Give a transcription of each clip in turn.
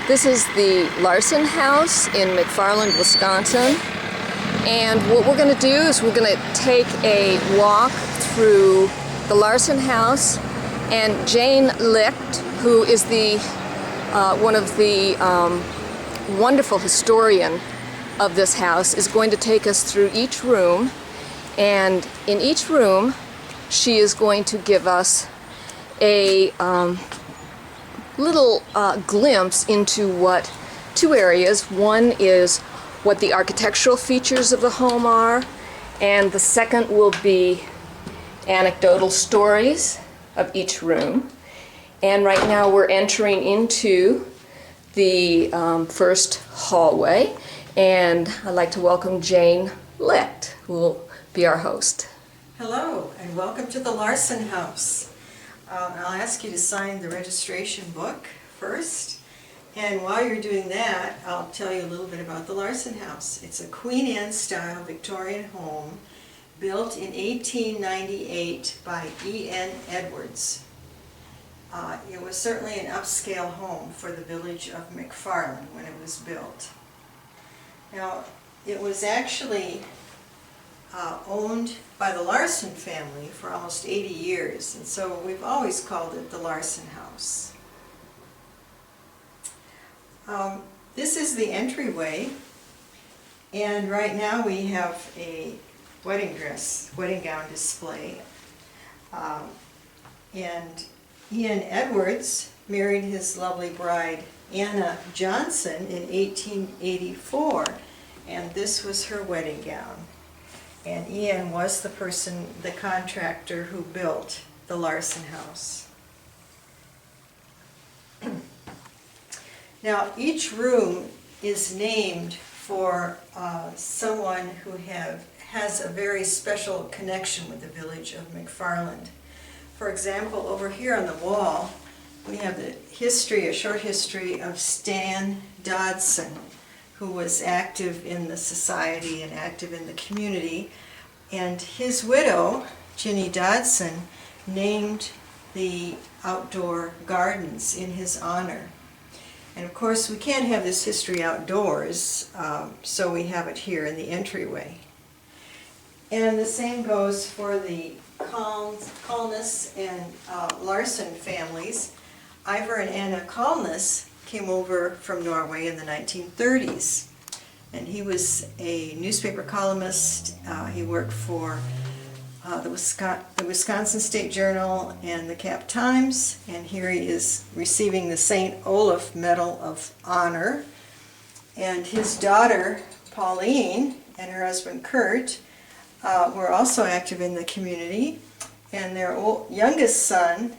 This is the Larson House in McFarland, Wisconsin. And what we're going to do is we're going to take a walk through the Larson House, and Jane Licht, who is the one of the wonderful historian of this house, is going to take us through each room. And in each room, she is going to give us a little glimpse into what two areas. One is what the architectural features of the home are, and the second will be anecdotal stories of each room. And right now we're entering into the first hallway, and I'd like to welcome Jane Licht, who will be our host. Hello, and welcome to the Larson House. I'll ask you to sign the registration book first, and while you're doing that, I'll tell you a little bit about the Larson House. It's a Queen Anne style Victorian home built in 1898 by E.N. Edwards. It was certainly an upscale home for the village of McFarland when it was built. Now, it was actually owned by the Larson family for almost 80 years, and so we've always called it the Larson House. This is the entryway, and right now we have a wedding gown display. And Ian Edwards married his lovely bride Anna Johnson in 1884, and this was her wedding gown. And Ian was the contractor who built the Larson House. Now, each room is named for someone who has a very special connection with the village of McFarland. For example, over here on the wall, we have a short history of Stan Dodson, who was active in the society and active in the community, and his widow, Ginny Dodson, named the outdoor gardens in his honor. And of course, we can't have this history outdoors, so we have it here in the entryway. And the same goes for the Kalnes and Larson families. Ivar and Anna Kalnes came over from Norway in the 1930s, and he was a newspaper columnist. He worked for the Wisconsin State Journal and the Cap Times, and here he is receiving the St. Olaf Medal of Honor. And his daughter Pauline and her husband Kurt were also active in the community, and their youngest son,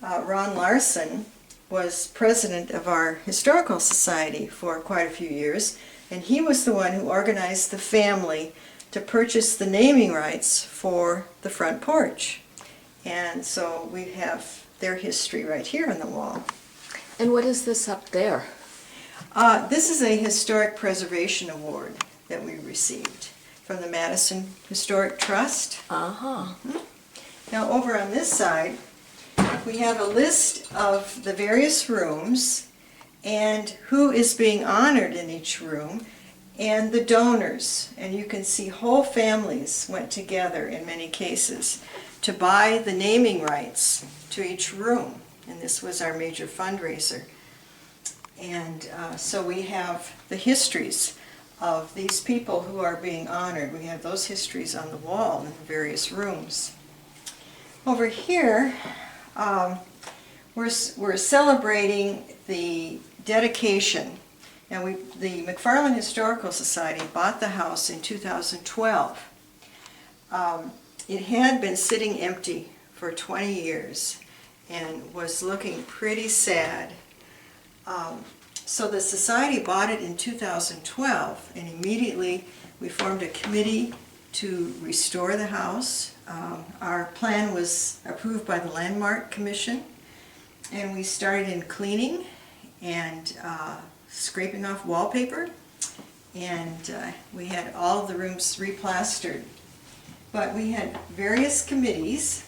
Ron Larson, was president of our historical society for quite a few years, and he was the one who organized the family to purchase the naming rights for the front porch. And so we have their history right here on the wall. And what is this up there? This is a Historic Preservation Award that we received from the Madison Historic Trust. Now over on this side, we have a list of the various rooms and who is being honored in each room and the donors. And you can see whole families went together in many cases to buy the naming rights to each room. And this was our major fundraiser. And so we have the histories of these people who are being honored. We have those histories on the wall in the various rooms. Over here, we're celebrating the dedication. Now, the McFarland Historical Society bought the house in 2012. It had been sitting empty for 20 years and was looking pretty sad. So the society bought it in 2012, and immediately we formed a committee to restore the house. Our plan was approved by the Landmark Commission, and we started in cleaning and scraping off wallpaper, and we had all of the rooms replastered. But we had various committees,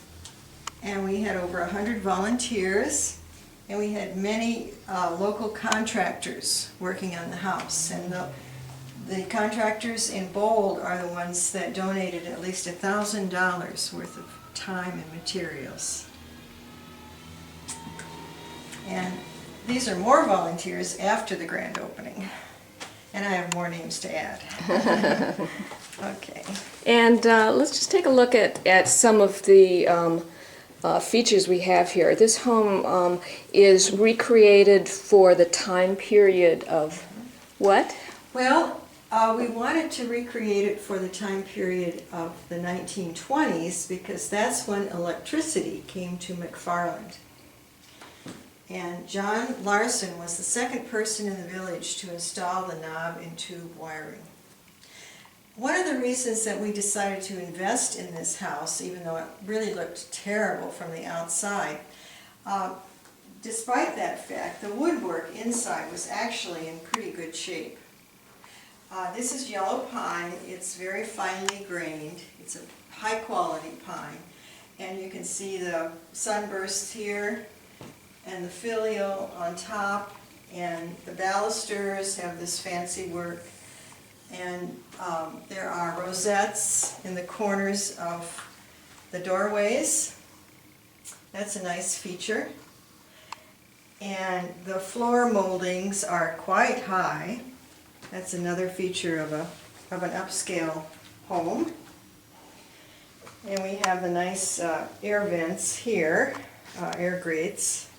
and we had over 100 volunteers, And we had many local contractors working on the house. And the contractors in bold are the ones that donated at least $1,000 worth of time and materials. And these are more volunteers after the grand opening. And I have more names to add. Okay. And let's just take a look at some of the features we have here. This home is recreated for the time period of what? Well, we wanted to recreate it for the time period of the 1920s because that's when electricity came to McFarland. And John Larson was the second person in the village to install the knob and tube wiring. One of the reasons that we decided to invest in this house, even though it really looked terrible from the outside, despite that fact, the woodwork inside was actually in pretty good shape. This is yellow pine. It's very finely grained. It's a high quality pine. And you can see the sunbursts here and the filial on top, and the balusters have this fancy work. And there are rosettes in the corners of the doorways. That's a nice feature. And the floor moldings are quite high. That's another feature of an upscale home. And we have the nice air vents here, air grates.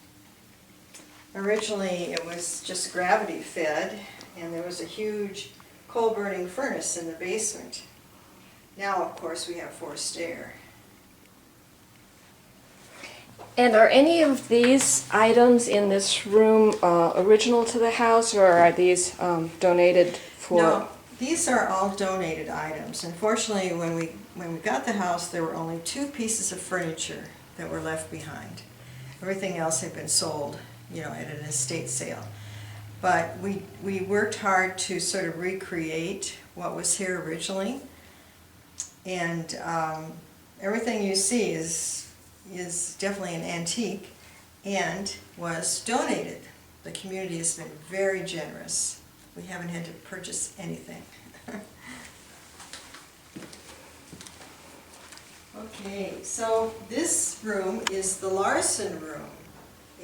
Originally it was just gravity fed, and there was a huge coal-burning furnace in the basement. Now, of course, we have forced air. And are any of these items in this room original to the house, or are these donated for? No, these are all donated items. Unfortunately, when we got the house, there were only 2 pieces of furniture that were left behind. Everything else had been sold, at an estate sale. But we worked hard to sort of recreate what was here originally, and everything you see is definitely an antique and was donated. The community has been very generous. We haven't had to purchase anything. Okay, so this room is the Larson room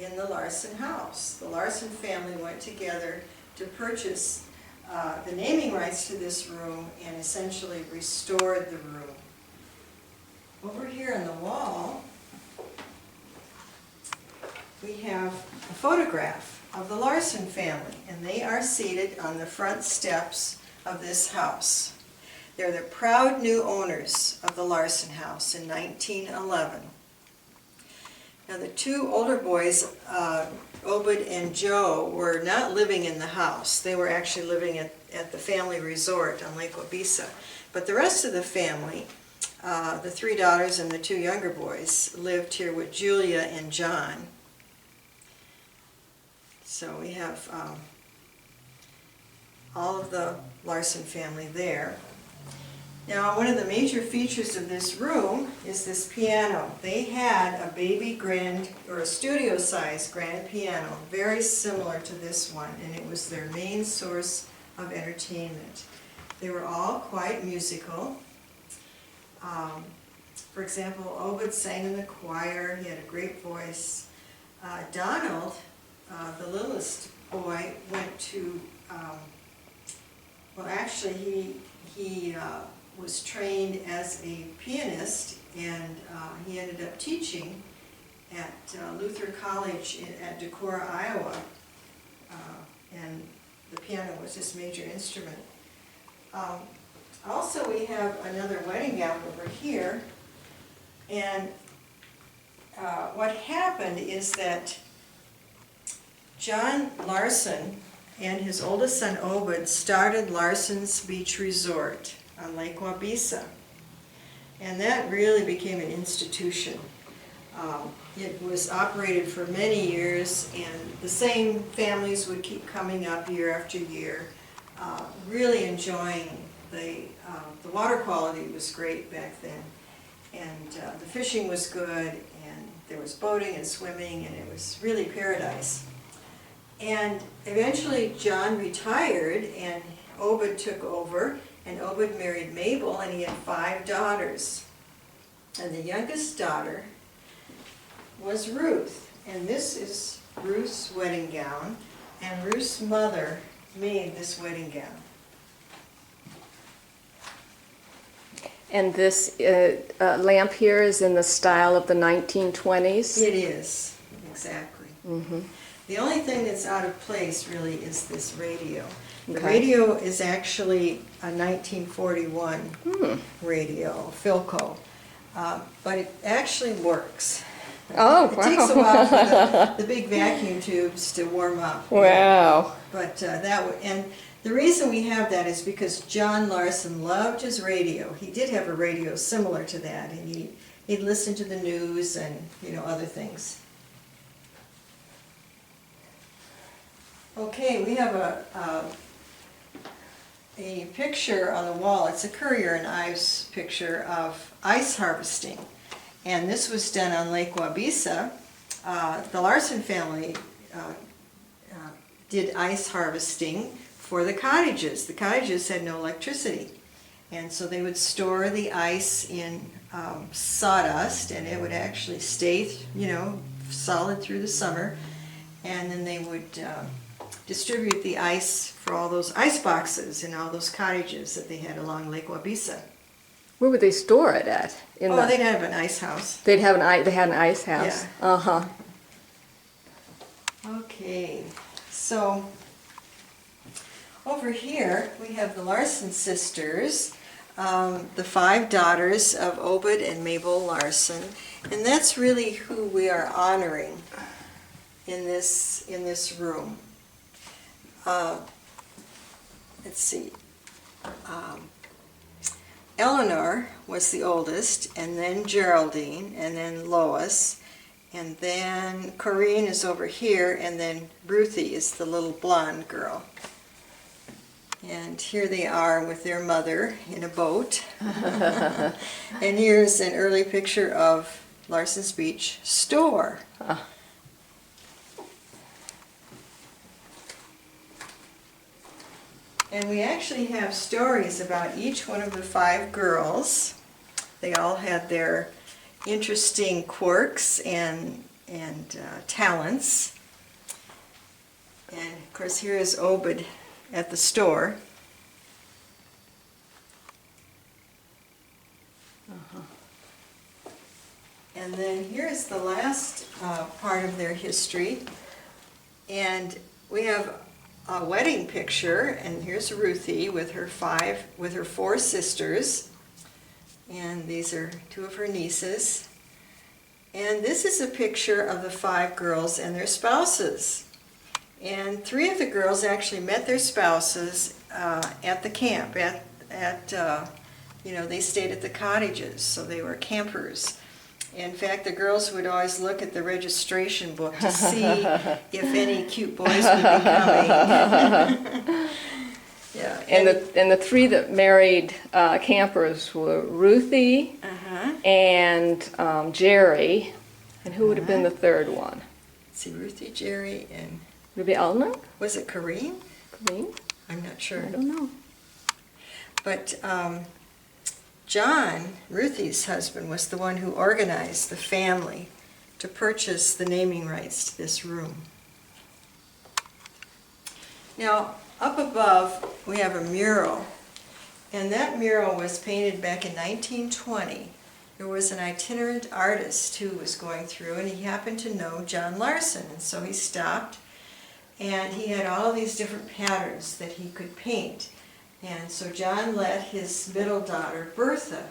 in the Larson house. The Larson family went together to purchase the naming rights to this room and essentially restored the room. Over here on the wall, we have a photograph of the Larson family, and they are seated on the front steps of this house. They're the proud new owners of the Larson house in 1911. Now, the 2 older boys, Obed and Joe, were not living in the house. They were actually living at the family resort on Lake Wabisa. But the rest of the family, the 3 daughters and the 2 younger boys, lived here with Julia and John. So we have all of the Larson family there. Now, one of the major features of this room is this piano. They had a baby grand, or a studio-sized grand piano, very similar to this one, and it was their main source of entertainment. They were all quite musical. For example, Obed sang in the choir. He had a great voice. Donald, the littlest boy, went to, well, actually he was trained as a pianist, and he ended up teaching at Luther College at Decorah, Iowa, and the piano was his major instrument. Also, we have another wedding gown over here, and what happened is that John Larson and his oldest son Obed started Larson's Beach Resort on Lake Wabisa, and that really became an institution. It was operated for many years, and the same families would keep coming up year after year, really enjoying the water quality was great back then, and the fishing was good, and there was boating and swimming, and it was really paradise. And eventually John retired and Obed took over, and Obed married Mabel, and he had 5 daughters. And the youngest daughter was Ruth, and this is Ruth's wedding gown, and Ruth's mother made this wedding gown. And this lamp here is in the style of the 1920s? It is, exactly. Mm-hmm. The only thing that's out of place really is this radio. The Okay. radio is actually a 1941 radio, Philco, but it actually works. Oh, It wow. takes a while for the big vacuum tubes to warm up. Wow. But and the reason we have that is because John Larson loved his radio. He did have a radio similar to that, and he'd listen to the news and other things. Okay, we have a picture on the wall. It's a Currier and Ives picture of ice harvesting, and this was done on Lake Wabisa. The Larson family did ice harvesting for the cottages. The cottages had no electricity, and so they would store the ice in sawdust, and it would actually stay, solid through the summer, and then they would distribute the ice for all those ice boxes in all those cottages that they had along Lake Wabisa. Where would they store it at? They'd have an ice house. They had an ice house. Yeah. Uh-huh. Okay, so over here we have the Larson sisters, the 5 daughters of Obed and Mabel Larson, and that's really who we are honoring in this room. Let's see. Eleanor was the oldest, and then Geraldine, and then Lois, and then Corinne is over here, and then Ruthie is the little blonde girl. And here they are with their mother in a boat. And here's an early picture of Larson's Beach store. And we actually have stories about each one of the 5 girls. They all had their interesting quirks and talents. And of course here is Obed at the store. And then here's the last part of their history. And we have a wedding picture, and here's Ruthie with her 4 sisters, and these are 2 of her nieces. And this is a picture of the 5 girls and their spouses. And 3 of the girls actually met their spouses at the camp. They stayed at the cottages, so they were campers. In fact, the girls would always look at the registration book to see if any cute boys would be coming. Yeah. And the 3 that married campers were Ruthie and Jerry, and who would have been the 3rd one? Let's see, Ruthie, Jerry, and Would it be Eleanor? was it Corinne? Corinne? I'm not sure. I don't know. But John, Ruthie's husband, was the one who organized the family to purchase the naming rights to this room. Now, up above, we have a mural, and that mural was painted back in 1920. There was an itinerant artist who was going through, and he happened to know John Larson, and so he stopped, and he had all these different patterns that he could paint. And so John let his middle daughter, Bertha,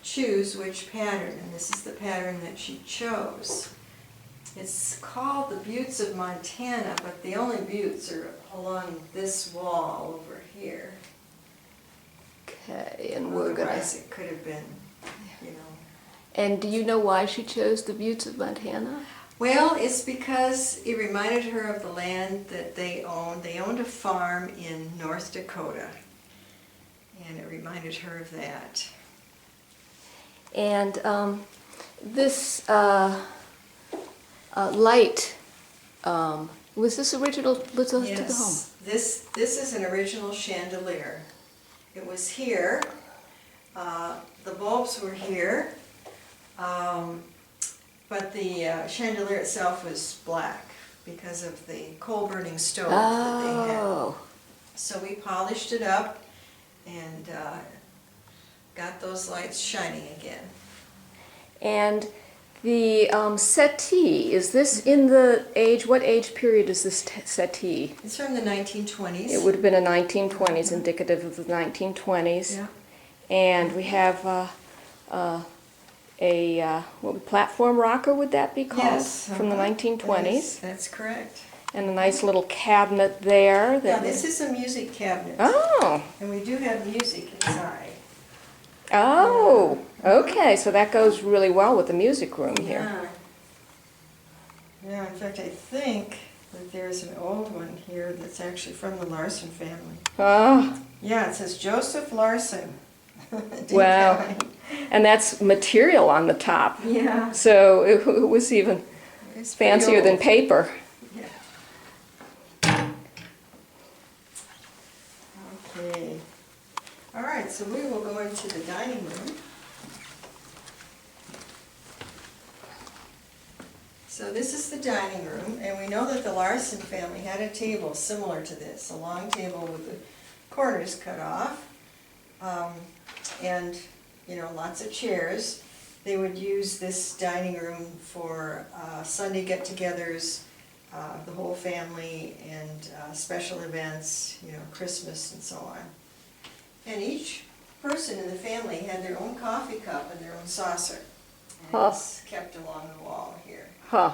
choose which pattern, and this is the pattern that she chose. It's called the Buttes of Montana, but the only buttes are along this wall over here. Okay, and we're gonna. Otherwise it could have been, And do you know why she chose the Buttes of Montana? Well, it's because it reminded her of the land that they owned. They owned a farm in North Dakota, and it reminded her of that. And this light. Was this original? Let's take it home. Yes, this is an original chandelier. It was here. The bulbs were here, but the chandelier itself was black because of the coal-burning stove that they had. So we polished it up and got those lights shining again. And the settee, is this in the age, what age period is this settee? It's from the 1920s. It would have been a 1920s, indicative of the 1920s. Yeah. And we have what platform rocker, would that be called? Yes. From the 1920s. That's correct. And a nice little cabinet there. Yeah, this is a music cabinet. Oh. And we do have music inside. Oh, okay, so that goes really well with the music room here. Yeah. Yeah, in fact, I think that there's an old one here that's actually from the Larson family. Oh, Yeah, it says Joseph Larson. wow. And that's material on the top. Yeah. So it was even It's pretty fancier than old. paper. Yeah. Okay. All right, so we will go into the dining room. So this is the dining room, and we know that the Larson family had a table similar to this, a long table with the corners cut off, and, you know, lots of chairs. They would use this dining room for Sunday get-togethers, the whole family, and special events, you know, Christmas and so on. And each person in the family had their own coffee cup and their own saucer. And it's kept along the wall here. Huh.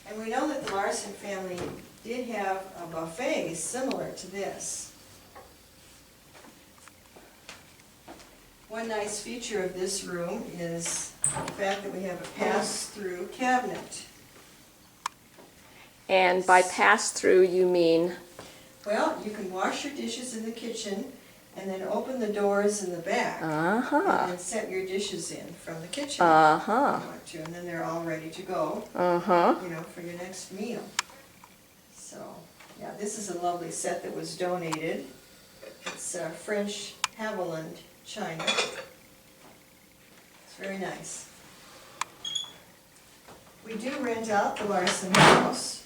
And we know that the Larson family did have a buffet similar to this. One nice feature of this room is the fact that we have a pass-through cabinet. And by pass-through, you mean? Well, you can wash your dishes in the kitchen and then open the doors in the back. Uh-huh. And then set your dishes in from the kitchen. Uh-huh. If you want to, and then they're all ready to go, Uh-huh. you know, for your next meal. So, yeah, this is a lovely set that was donated. It's French Haviland china. It's very nice. We do rent out the Larson House,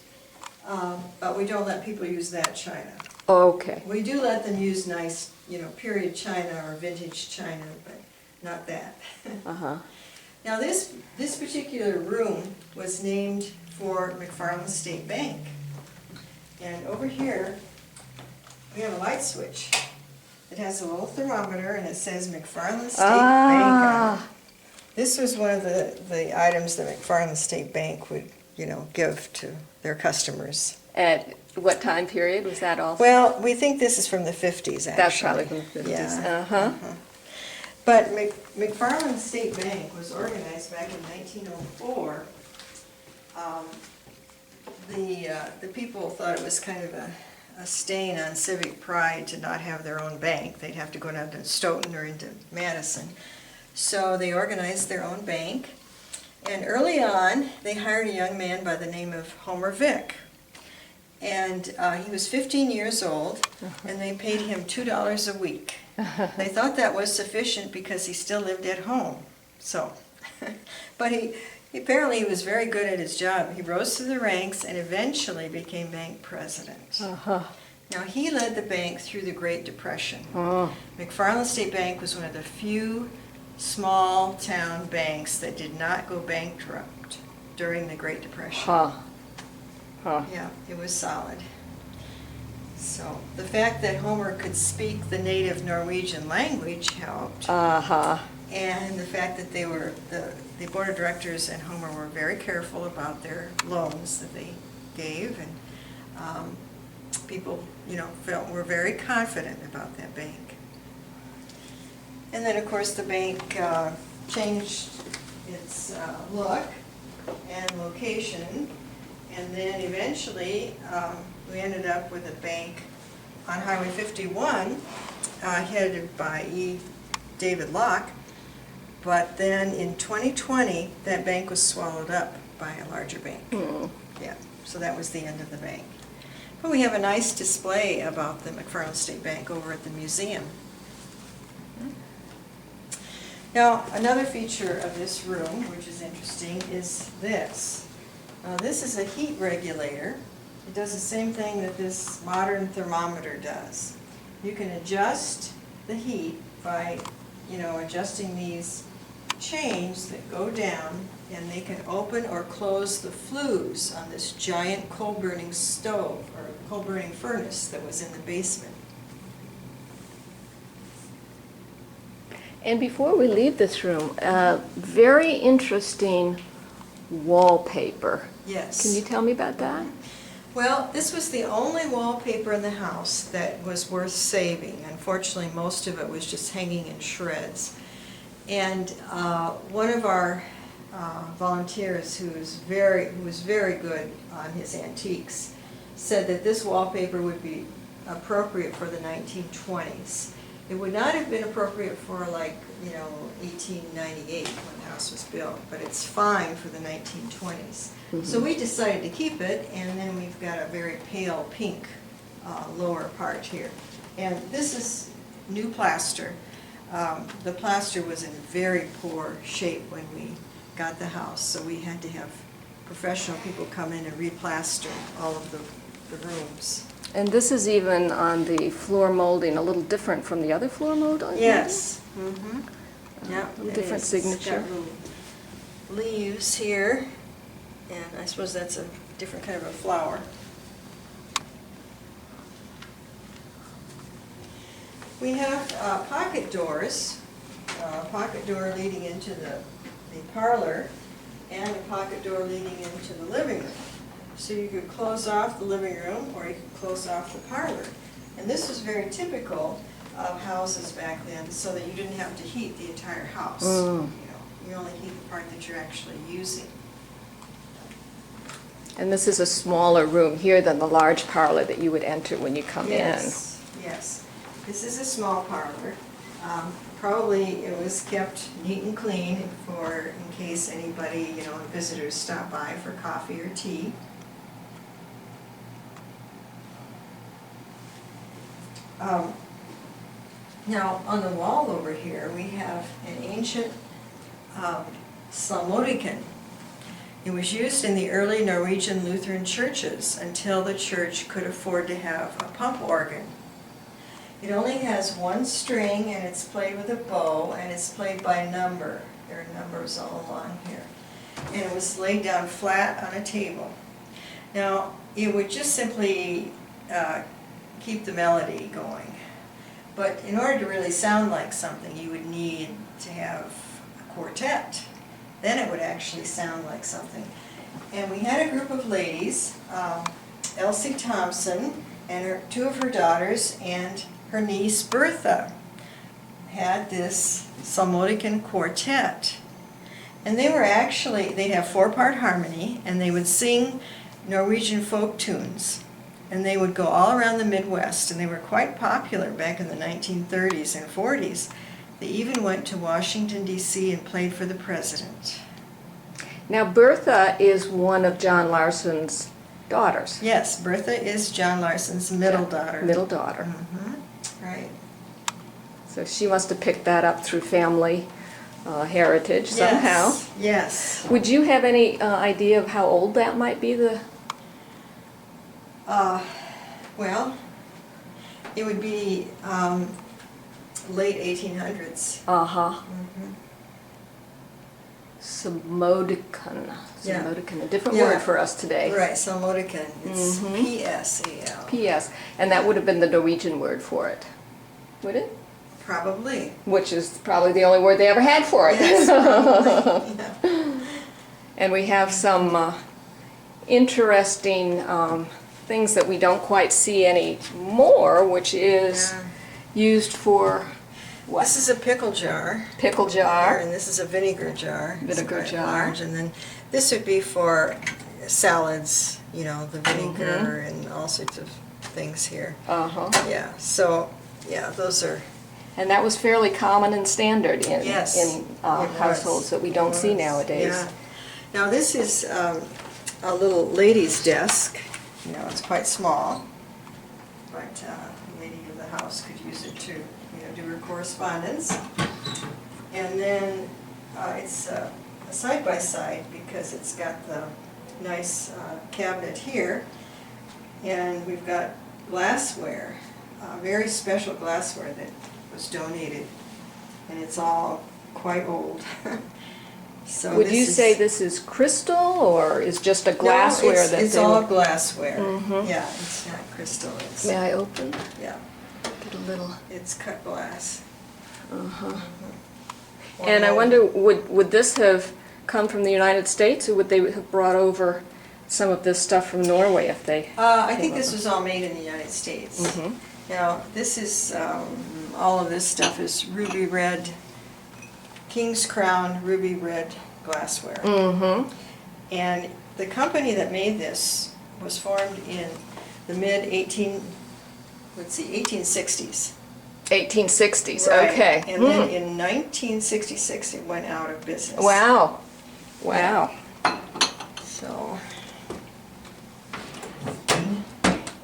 but we don't let people use that china. Okay. We do let them use nice, you know, period china or vintage china, but not that. Uh-huh. Now this particular room was named for McFarland State Bank. And over here, we have a light switch. It has a little thermometer and it says McFarland State Bank on it. This was one of the items that McFarland State Bank would, you know, give to their customers. At what time period was that also? Well, we think this is from the 50s, actually. That's probably from the 50s. Yeah. Uh-huh. But McFarland State Bank was organized back in 1904. The people thought it was kind of a stain on civic pride to not have their own bank. They'd have to go down to Stoughton or into Madison. So they organized their own bank. And early on, they hired a young man by the name of Homer Vick. And he was 15 years old, and they paid him $2 a week. They thought that was sufficient because he still lived at home. So, but he apparently he was very good at his job. He rose through the ranks and eventually became bank president. Now he led the bank through the Great Depression. McFarland State Bank was one of the few small town banks that did not go bankrupt during the Great Depression. Yeah, it was solid. So the fact that Homer could speak the native Norwegian language helped. And the fact that they were, the board of directors and Homer were very careful about their loans that they gave, and people, you know, were very confident about that bank. And then, of course, the bank changed its look and location, and then eventually we ended up with a bank on Highway 51 headed by E. David Locke. But then in 2020, that bank was swallowed up by a larger bank. Mm. Yeah, so that was the end of the bank. But we have a nice display about the McFarland State Bank over at the museum. Now, another feature of this room, which is interesting, is this. This is a heat regulator. It does the same thing that this modern thermometer does. You can adjust the heat by, adjusting these chains that go down, and they can open or close the flues on this giant coal-burning stove or coal-burning furnace that was in the basement. And before we leave this room, very interesting wallpaper. Yes. Can you tell me about that? Well, this was the only wallpaper in the house that was worth saving. Unfortunately, most of it was just hanging in shreds. And one of our volunteers, who was very good on his antiques, said that this wallpaper would be appropriate for the 1920s. It would not have been appropriate for 1898 when the house was built, but it's fine for the 1920s. Mm-hmm. So we decided to keep it, and then we've got a very pale pink lower part here. And this is new plaster. The plaster was in very poor shape when we got the house, so we had to have professional people come in and replaster all of the rooms. And this is even on the floor molding, a little different from the other floor molding? Yes. Mm-hmm. Yeah. A different signature. It's got little leaves here, and I suppose that's a different kind of a flower. We have pocket doors, a pocket door leading into the parlor, and a pocket door leading into the living room. So you could close off the living room, or you could close off the parlor. And this was very typical of houses back then, so that you didn't have to heat the entire house. Mm. You only heat the part that you're actually using. And this is a smaller room here than the large parlor that you would enter when you come Yes, yes. This is a small parlor. Probably it was kept neat and clean in case anybody, visitors stop by for coffee or tea. Now, on the wall over here, we have an ancient psalmodican. It was used in the early Norwegian Lutheran churches until the church could afford to have a pump organ. It only has one string, and it's played with a bow, and it's played by number. There are numbers all along here. And it was laid down flat on a table. Now, it would just simply keep the melody going. But in order to really sound like something, you would need to have a quartet. Then it would actually sound like something. And we had a group of ladies, Elsie Thompson and two of her daughters and her niece Bertha had this psalmodican quartet. And they were they'd have 4-part harmony, and they would sing Norwegian folk tunes. And they would go all around the Midwest, and they were quite popular back in the 1930s and 40s. They even went to Washington, D.C. and played for the president. Now, Bertha is one of John Larson's daughters. Yes, Bertha is John Larson's middle daughter. Middle daughter. Mm-hmm. Right. So she must have picked that up through family heritage somehow. Yes, yes. Would you have any idea of how old that might be? Well, it would be late 1800s. Uh-huh. Mm-hmm. Psalmodican. Yeah. Psalmodican, a different Yeah. word for us today. Right, psalmodican. It's Mhm. P-S-A-L. P.S. And that would have been the Norwegian word for it, would it? Probably. Which is probably the only word they ever had for it. Yes, probably. Yeah. And we have some interesting things that we don't quite see anymore, which is Yeah. used for what? This is a pickle jar. Pickle jar. And this is a vinegar jar. It's Vinegar quite jar. large. And then this would be for salads, the vinegar and all sorts of things here. Uh-huh. Yeah, so, yeah, those are, And that was fairly common and standard in Yes, in it was. households that we don't see It was, nowadays. yeah. Now this is a little lady's desk. You know, it's quite small, but the lady of the house could use it to, do her correspondence. And then it's a side-by-side because it's got the nice cabinet here, and we've got glassware, very special glassware that was donated, and it's all quite old. So Would you say this is crystal, or is just a glassware? No, it's all glassware. Yeah, it's not crystal. It's, May I open? Yeah. Get a little. It's cut glass. And I wonder, would this have come from the United States, or would they have brought over some of this stuff from Norway if they? I think this was all made in the United States. Now, this is, all of this stuff is ruby red, King's Crown ruby red glassware. And the company that made this was formed in the mid-1860s. 1860s, Right. okay. And then in 1966 it went out of business. Wow. Wow. So,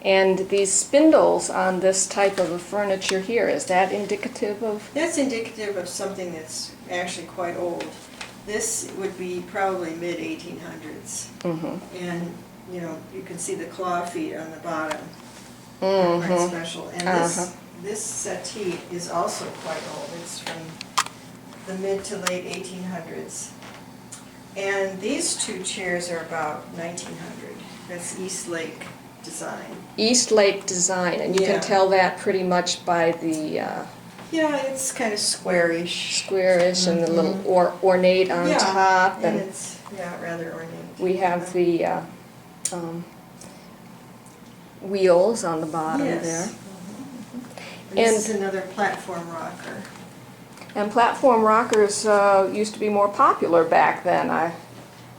And these spindles on this type of a furniture here, is that indicative of? that's indicative of something that's actually quite old. This would be probably mid-1800s. And, you can see the claw feet on the bottom. They're quite special. And this settee is also quite old. It's from the mid to late 1800s. And these two chairs are about 1900. That's East Lake design. East Lake design, and you Yeah. can tell that pretty much by the Yeah, it's kind of squarish. squarish and the little ornate on top. And it's, rather ornate. We have the wheels on the bottom there. Yes. And this is another platform rocker. And platform rockers used to be more popular back then.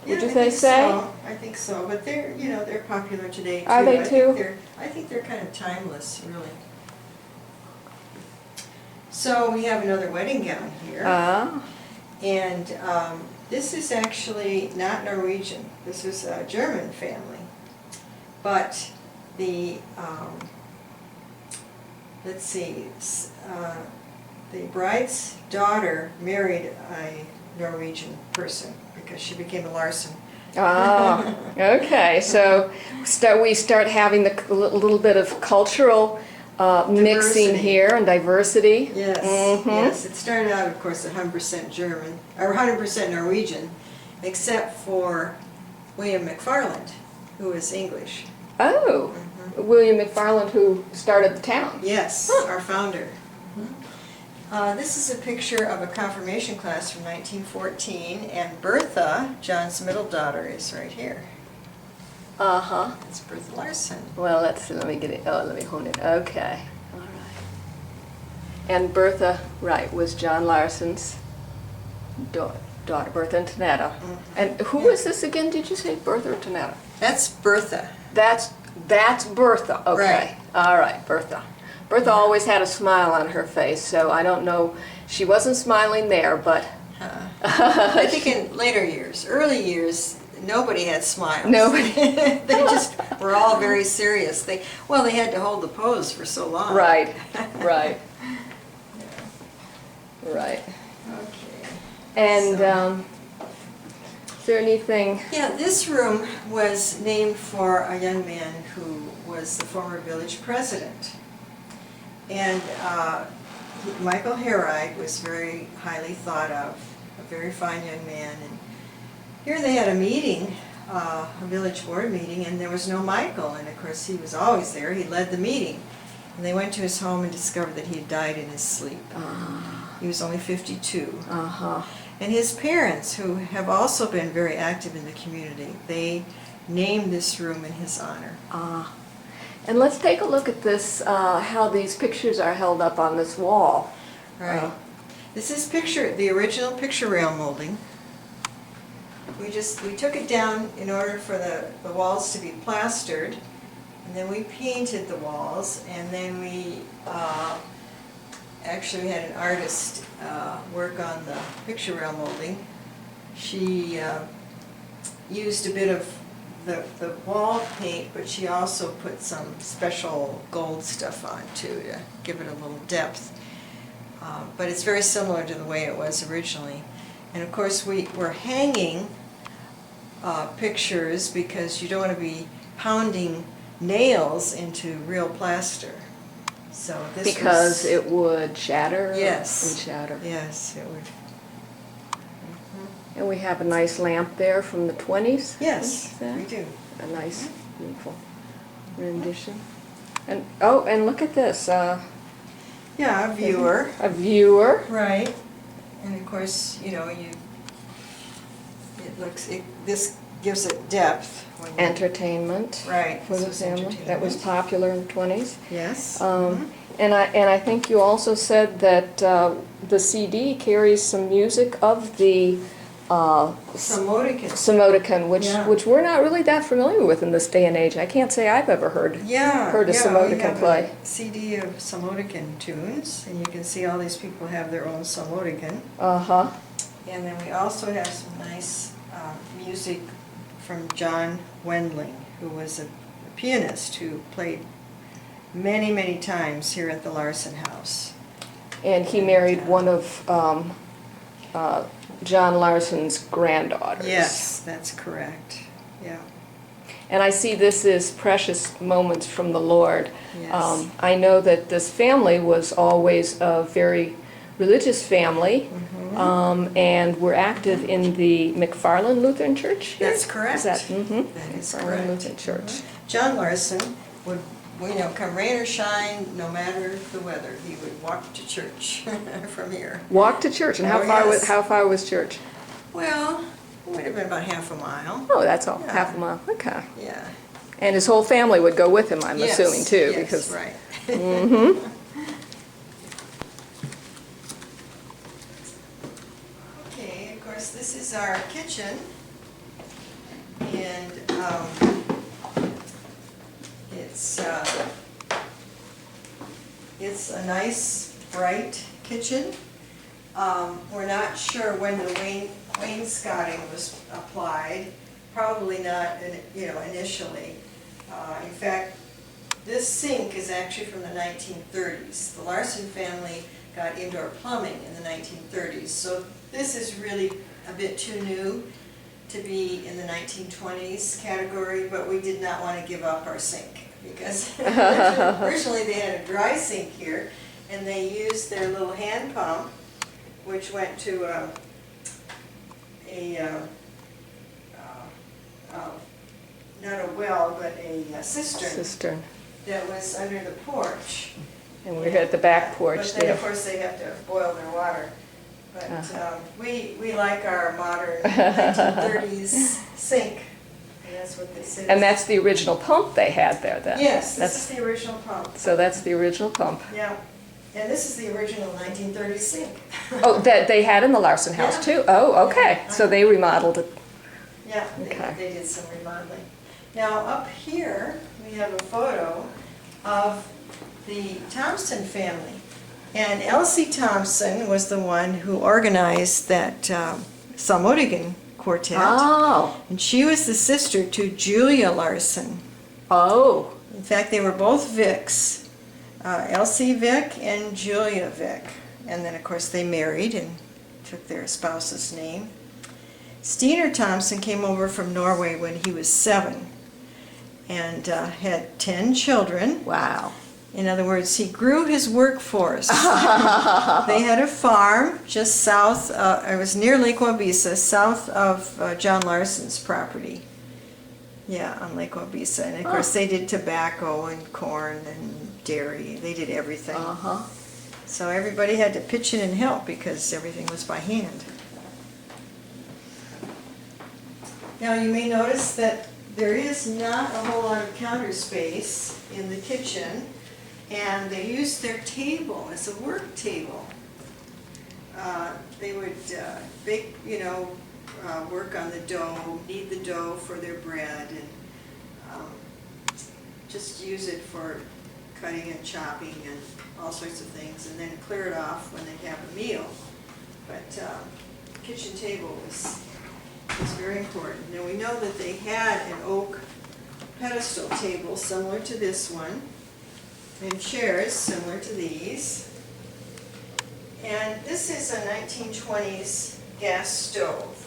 Would you say? So. I think so, but they're they're popular today too. Are they too? I think they're kind of timeless, really. So we have another wedding gown here, and this is actually not Norwegian. This is a German family, but the let's see, the bride's daughter married a Norwegian person because she became a Larson. Okay. So we start having the little bit of cultural mixing here and diversity. Yes, yes. It started out, of course, 100% German, or 100% Norwegian, except for William McFarland, who is English. Oh, William McFarland, who started the town. Yes, our founder. This is a picture of a confirmation class from 1914, and Bertha, John's middle daughter, is right here. That's Bertha Larson. Well, let me get it. Oh, let me hone it. Okay. All right. And Bertha, right, was John Larson's daughter, Bertha and Tanetta. And who is this again? Did you say Bertha or Tanetta? That's Bertha. That's Bertha. Okay. Right. All right, Bertha. Bertha always had a smile on her face, so I don't know. She wasn't smiling there, but I think in later years, early years, nobody had smiles. Nobody. They just were all very serious. They had to hold the pose for so long. Right. Right. Right. Okay. And is there anything? Yeah, this room was named for a young man who was the former village president. And Michael Herride was very highly thought of, a very fine young man. And here they had a meeting, a village board meeting, and there was no Michael. And of course he was always there, he led the meeting. And they went to his home and discovered that he had died in his sleep. He was only 52. And his parents, who have also been very active in the community, they named this room in his honor. And let's take a look at this, how these pictures are held up on this wall. Right. This is the original picture rail molding. We took it down in order for the walls to be plastered, and then we painted the walls, and then we actually had an artist work on the picture rail molding. She used a bit of the wall paint, but she also put some special gold stuff on too to give it a little depth. But it's very similar to the way it was originally. And of course we're hanging pictures because you don't want to be pounding nails into real plaster. So this Because it would shatter? Yes. And shatter. Yes, it would. And we have a nice lamp there from the 20s? Yes, Is that we do. a nice, beautiful rendition. And, oh, and look at this. Yeah, a viewer. A viewer. Right. And of course, this gives it depth. When Entertainment. Right. For the this was family. That was entertainment. popular in the 20s. Yes. And I think you also said that the CD carries some music of the Samotican. Samotican, Yeah. which we're not really that familiar with in this day and age. I can't say I've ever heard a We Samotican have play. a CD of Samotican tunes, and you can see all these people have their own Samotican. Uh-huh. And then we also have some nice music from John Wendling, who was a pianist who played many, many times here at the Larson House. And he married one of John Larson's granddaughters. Yes, that's correct. Yeah. And I see this is Precious Moments from the Lord. Yes. I know that this family was always a very religious family, and were active in the McFarland Lutheran Church here? That's correct. Is that, That is McFarland correct. Lutheran Church. John Larson would, come rain or shine, no matter the weather, he would walk to church from here. Walk to church, and Oh, yes. how far was church? Well, it would have been about half a mile. Oh, that's all, Yeah. half a mile, okay. Yeah. And his whole family would go with him, I'm Yes, assuming, too, yes, because... right. Mm-hmm. Okay, of course, this is our kitchen, and it's a nice, bright kitchen. We're not sure when the wainscoting was applied, probably not, initially. In fact, this sink is actually from the 1930s. The Larson family got indoor plumbing in the 1930s, so this is really a bit too new to be in the 1920s category, but we did not want to give up our sink because originally they had a dry sink here, and they used their little hand pump, which went to not a well, but a cistern that was under the porch. And we're here at the back porch But then, there. of course, they have to boil their water. But we like our modern 1930s sink. And that's what this is. And that's the original pump they had there then? Yes, this is the original pump. So that's the original pump. Yeah. And this is the original 1930s sink. Oh, that they had in the Larson house Yeah. too? Oh, okay. Yeah. So they remodeled it. Yeah, Okay. they did some remodeling. Now, up here, we have a photo of the Thompson family. And Elsie Thompson was the one who organized that Salmodigan quartet. Oh. And she was the sister to Julia Larson. Oh. In fact, they were both Vicks, Elsie Vick and Julia Vick. And then, of course, they married and took their spouse's name. Steiner Thompson came over from Norway when he was 7 and had 10 children. Wow. In other words, he grew his workforce. They had a farm just south, it was near Lake Wabisa, south of John Larson's property. Yeah, on Lake Wabisa. And of course they did tobacco and corn and dairy. They did everything. Uh-huh. So everybody had to pitch in and help because everything was by hand. Now you may notice that there is not a whole lot of counter space in the kitchen. And they used their table as a work table. They would bake, work on the dough, knead the dough for their bread, and just use it for cutting and chopping and all sorts of things, and then clear it off when they have a meal. But kitchen table was is very important. Now we know that they had an oak pedestal table similar to this one, and chairs similar to these. And this is a 1920s gas stove.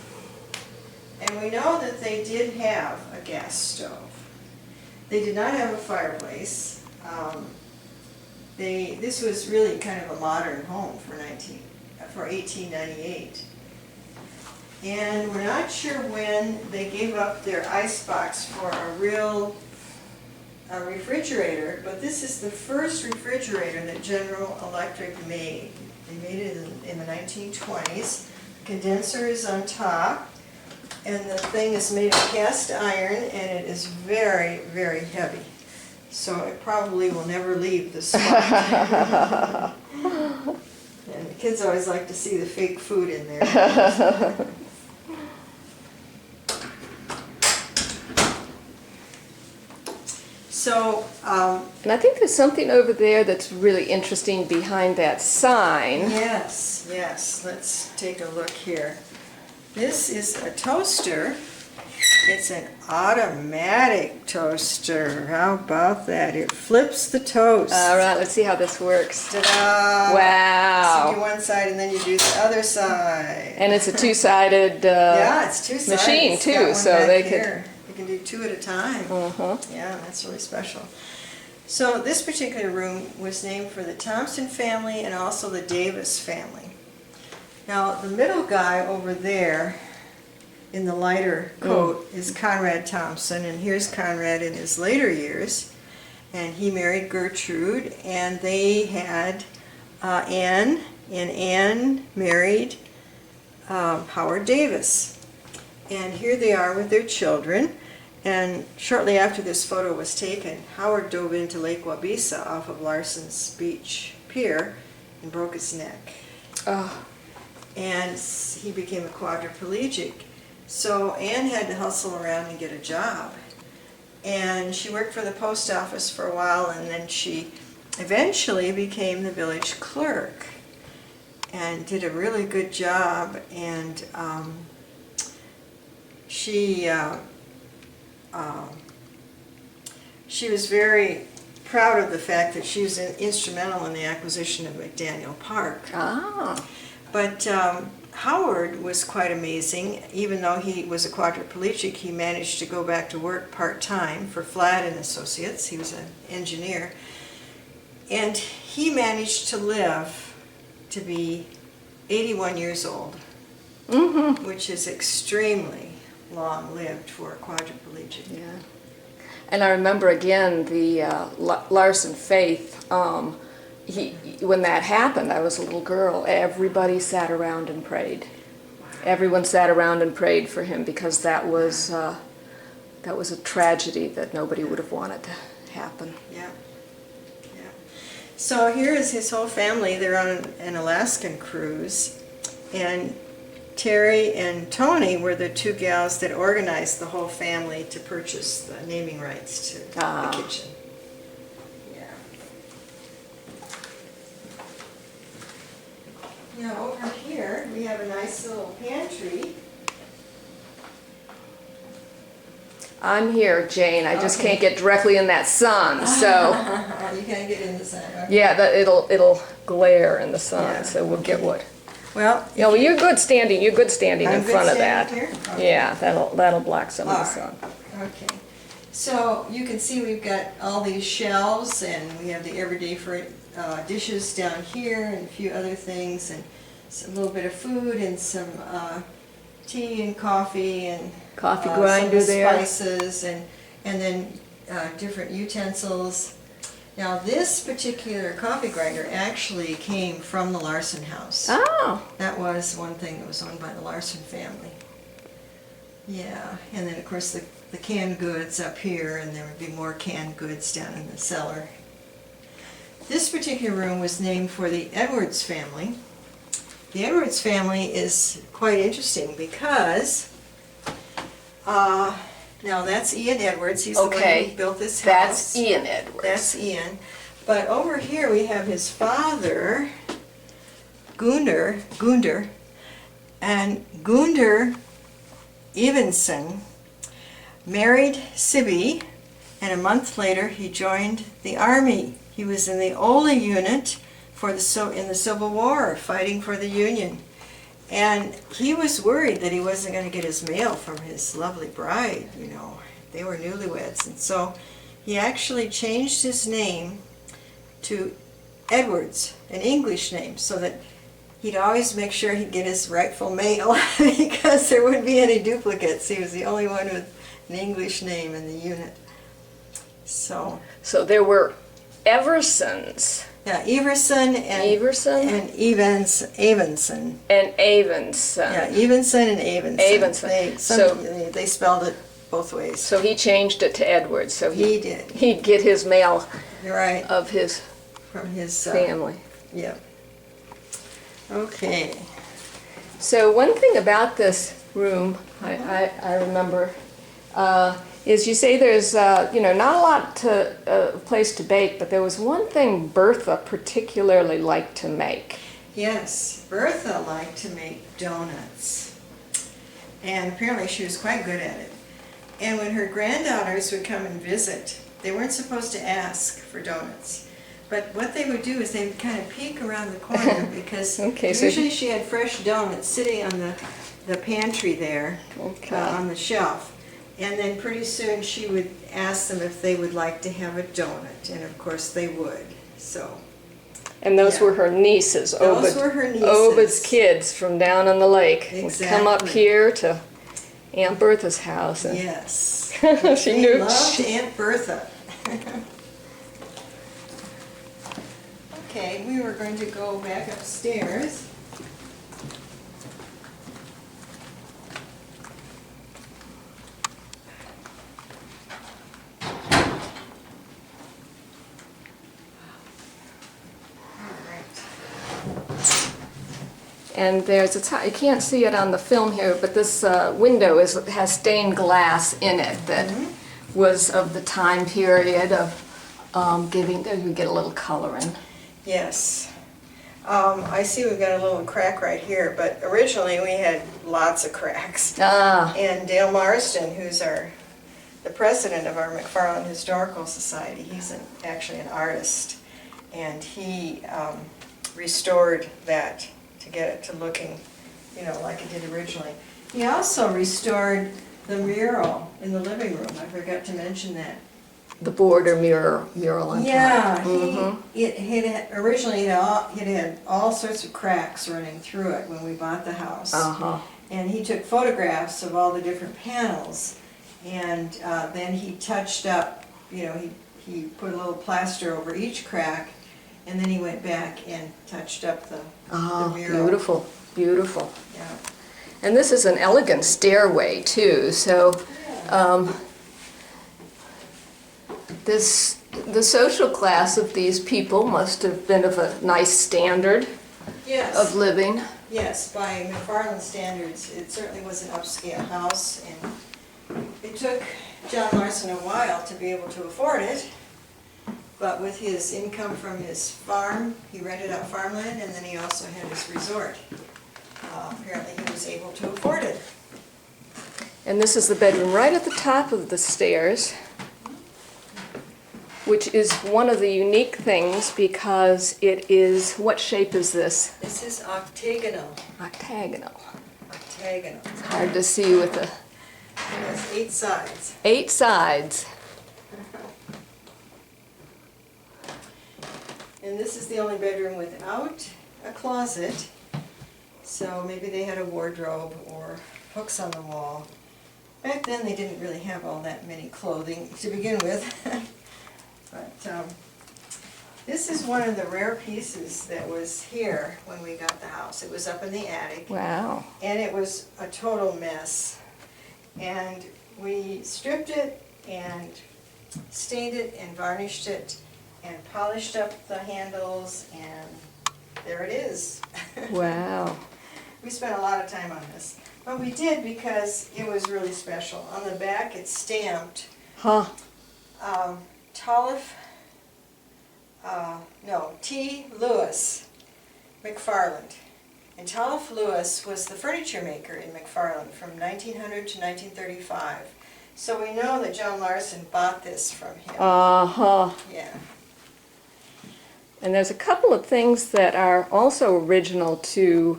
And we know that they did have a gas stove. They did not have a fireplace. This was really kind of a modern home for 1898. And we're not sure when they gave up their icebox for a real refrigerator, but this is the first refrigerator that General Electric made. They made it in the 1920s. The condenser is on top, and the thing is made of cast iron, and it is very, very heavy. So it probably will never leave the spot. And the kids always like to see the fake food in there. So, and I think there's something over there that's really interesting behind that sign. yes, let's take a look here. This is a toaster. It's an automatic toaster. How about that? It flips the toast. All right, let's see how this works. Ta-da! Wow. So you do one side and then you do the other side. And it's a two-sided Yeah, it's two-sided. machine It's too, got one so back they here. You can do two at a time. Yeah, that's really special. So this particular room was named for the Thompson family and also the Davis family. Now the middle guy over there in the lighter coat is Conrad Thompson, and here's Conrad in his later years, and he married Gertrude, and they had Anne, and Anne married Howard Davis. And here they are with their children. And shortly after this photo was taken, Howard dove into Lake Wabeesa off of Larson's Beach Pier and broke his neck. Oh. And he became a quadriplegic. So Anne had to hustle around and get a job. And she worked for the post office for a while, and then she eventually became the village clerk and did a really good job. And she was very proud of the fact that she was instrumental in the acquisition of McDaniel Park. Ah. But Howard was quite amazing. Even though he was a quadriplegic, he managed to go back to work part-time for Flad and Associates. He was an engineer. And he managed to live to be 81 years old, which is extremely long-lived for a quadriplegic. Yeah. And I remember again the Larson Faith. When that happened, I was a little girl. Everybody sat around and prayed. Everyone sat around and prayed for him because that was a tragedy that nobody would have wanted to happen. Yeah. So here is his whole family. They're on an Alaskan cruise, and Terry and Tony were the two gals that organized the whole family to purchase the naming rights to the kitchen. Yeah. Now over here we have a nice little pantry. I'm here, Jane. I just can't get directly in that sun, so You can't get in the sun. Okay. yeah, it'll glare in the sun. Yeah. So we'll get what. Well, Yeah, well, you're good standing. You're good standing I'm in good front of standing that. here? Okay. Yeah, that'll block some of the All sun. right. Okay. So you can see we've got all these shelves, and we have the everyday dishes down here, and a few other things, and a little bit of food, and some tea and coffee, and Coffee grinder some there. spices, and then different utensils. Now this particular coffee grinder actually came from the Larson House. Oh. That was one thing that was owned by the Larson family. Yeah, and then of course the canned goods up here, and there would be more canned goods down in the cellar. This particular room was named for the Edwards family. The Edwards family is quite interesting because, now that's Ian Edwards, he's the one who built this house. That's Ian Edwards. That's Ian. But over here we have his father, Gunder, and Gunder Evenson married Sibby, and a month later he joined the Army. He was in the Ola unit in the Civil War, fighting for the Union. And he was worried that he wasn't going to get his mail from his lovely bride, you know. They were newlyweds. And so he actually changed his name to Edwards, an English name, so that he'd always make sure he'd get his rightful mail because there wouldn't be any duplicates. He was the only one with an English name in the unit. So there were Eversons. Yeah, Everson and Everson? and Avenson. And Avenson. Yeah, Evenson and Avenson. Avenson. They spelled it both ways. So he changed it to Edwards. So He did. He'd get his mail Right. of his From his family. Yeah. Okay. So one thing about this room, I remember, is you say there's not a lot to place to bake, but there was one thing Bertha particularly liked to make. Yes, Bertha liked to make donuts, and apparently she was quite good at it. And when her granddaughters would come and visit, they weren't supposed to ask for donuts. But what they would do is they would kind of peek around the corner because usually she had fresh donuts sitting on the pantry there on the shelf. And then pretty soon she would ask them if they would like to have a donut. And of course they would. So. And those were her nieces. Those were her nieces. Obed's kids from down on the lake would come up Exactly. here to Aunt Bertha's house. And Yes. she They knew. loved Aunt Bertha. Okay, we were going to go back upstairs. And there's you can't see it on the film here, but this window has stained glass in it that was of the time period of you get a little coloring. Yes. I see we've got a little crack right here, but originally we had lots of cracks. And Dale Marsden, who's the president of our McFarland Historical Society, he's actually an artist, and he restored that to get it to looking, like it did originally. He also restored the mural in the living room. I forgot to mention that. The border mural on top. Yeah, originally it had all sorts of cracks running through it when we bought the house. And he took photographs of all the different panels, and then he touched up, he put a little plaster over each crack, and then he went back and touched up the mural. Beautiful, beautiful. Yeah. And this is an elegant stairway too, so the social class of these people must have been of a nice standard of living. Yes, by McFarland standards, it certainly was an upscale house, and it took John Larson a while to be able to afford it. But with his income from his farm, he rented out farmland, and then he also had his resort. Apparently he was able to afford it. And this is the bedroom right at the top of the stairs, which is one of the unique things because it is, what shape is this? This is octagonal. Octagonal. Octagonal. It's hard to see with the... It has 8 sides. 8 sides. And this is the only bedroom without a closet, so maybe they had a wardrobe or hooks on the wall. Back then they didn't really have all that many clothing to begin with. But this is one of the rare pieces that was here when we got the house. It was up in the attic. Wow. And it was a total mess. And we stripped it and stained it and varnished it and polished up the handles, and there it is. Wow. We spent a lot of time on this. But we did because it was really special. On the back it's stamped T. Lewis McFarland. And Tolliff Lewis was the furniture maker in McFarland from 1900 to 1935. So we know that John Larson bought this from him. Uh-huh. Yeah. And there's a couple of things that are also original to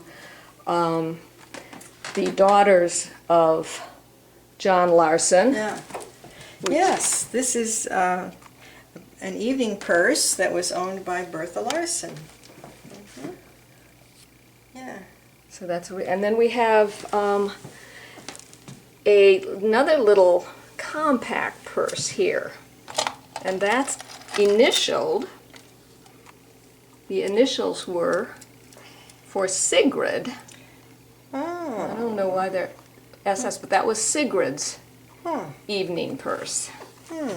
the daughters of John Larson. Yeah. Yes, this is an evening purse that was owned by Bertha Larson. Mm-hmm. Yeah. So that's, and then we have another little compact purse here, and that's initialed. The initials were for Sigrid. Oh. I don't know why they're SS, but that was Sigrid's Huh. evening purse. How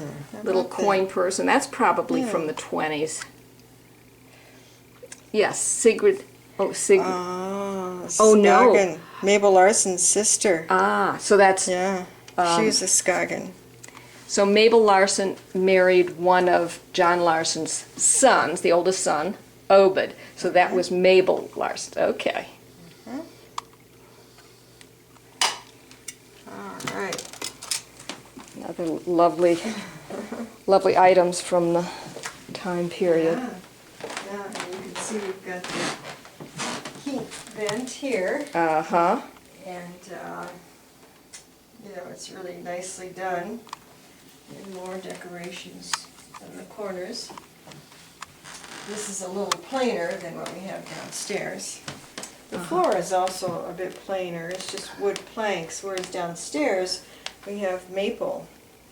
Little about coin that? purse, and that's probably from the 20s. Yes, Sigrid. Oh, Sigrid. Oh, no. Skagen. Mabel Larson's sister. So that's Yeah, she was a Skagen. so Mabel Larson married one of John Larson's sons, the oldest son, Obed. So that was Mabel Larson. Okay. All right. Other lovely, lovely items from the time period. Yeah, and you can see we've got the heat vent here, Uh-huh. and you know, it's really nicely done. And more decorations in the corners. This is a little plainer than what we have downstairs. The floor is also a bit plainer, it's just wood planks, whereas downstairs we have maple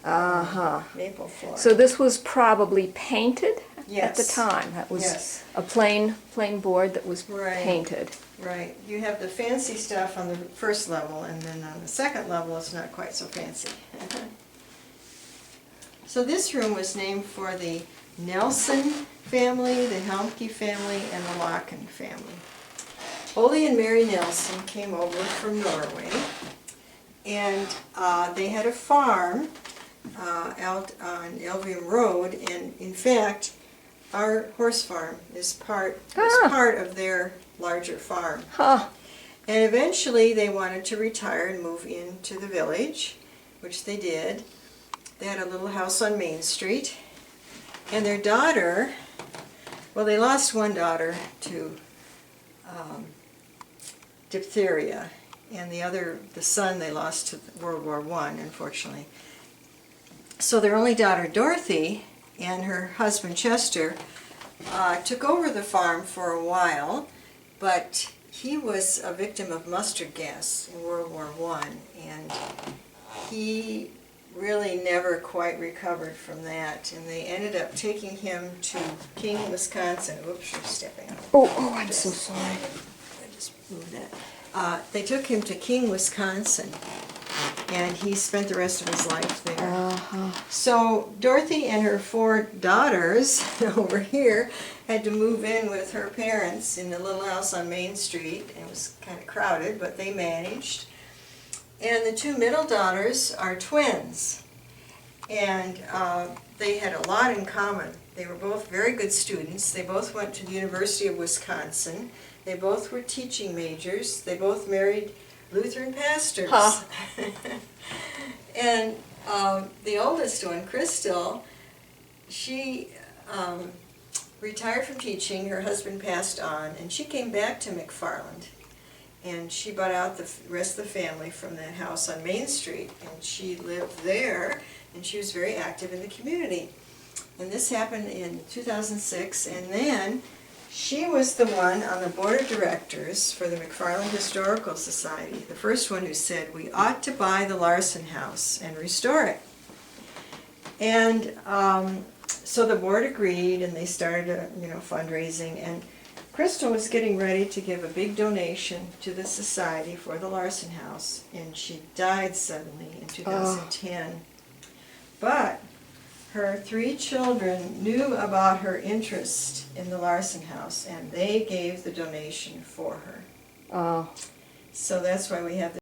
floor. So this was probably painted at the Yes. time. That was Yes. a plain board that was Right. painted. Right, you have the fancy stuff on the first level, and then on the second level it's not quite so fancy. So this room was named for the Nelson family, the Helmke family, and the Locken family. Ole and Mary Nelson came over from Norway, and they had a farm out on Elvium Road, and in fact, our horse farm is part of their larger farm. Huh. And eventually they wanted to retire and move into the village, which they did. They had a little house on Main Street, and their daughter, well, they lost one daughter to diphtheria, and the son they lost to World War I, unfortunately. So their only daughter, Dorothy, and her husband, Chester, took over the farm for a while, but he was a victim of mustard gas in World War I, and he really never quite recovered from that, and they ended up taking him to King, Wisconsin. Oops, you're stepping on it. Oh, I'm so sorry. I just moved that. They took him to King, Wisconsin, and he spent the rest of his life there. So Dorothy and her 4 daughters over here had to move in with her parents in the little house on Main Street. It was kind of crowded, but they managed. And the 2 middle daughters are twins, and they had a lot in common. They were both very good students. They both went to the University of Wisconsin. They both were teaching majors. They both married Lutheran pastors. Huh. And the oldest one, Crystal, she retired from teaching. Her husband passed on, and she came back to McFarland. And she bought out the rest of the family from that house on Main Street, and she lived there, and she was very active in the community. And this happened in 2006, and then she was the one on the board of directors for the McFarland Historical Society, the first one who said we ought to buy the Larson House and restore it. And so the board agreed, and they started fundraising, and Crystal was getting ready to give a big donation to the society for the Larson House, and she died suddenly in 2010. But her 3 children knew about her interest in the Larson House, and they gave the donation for her. Oh. So that's why we have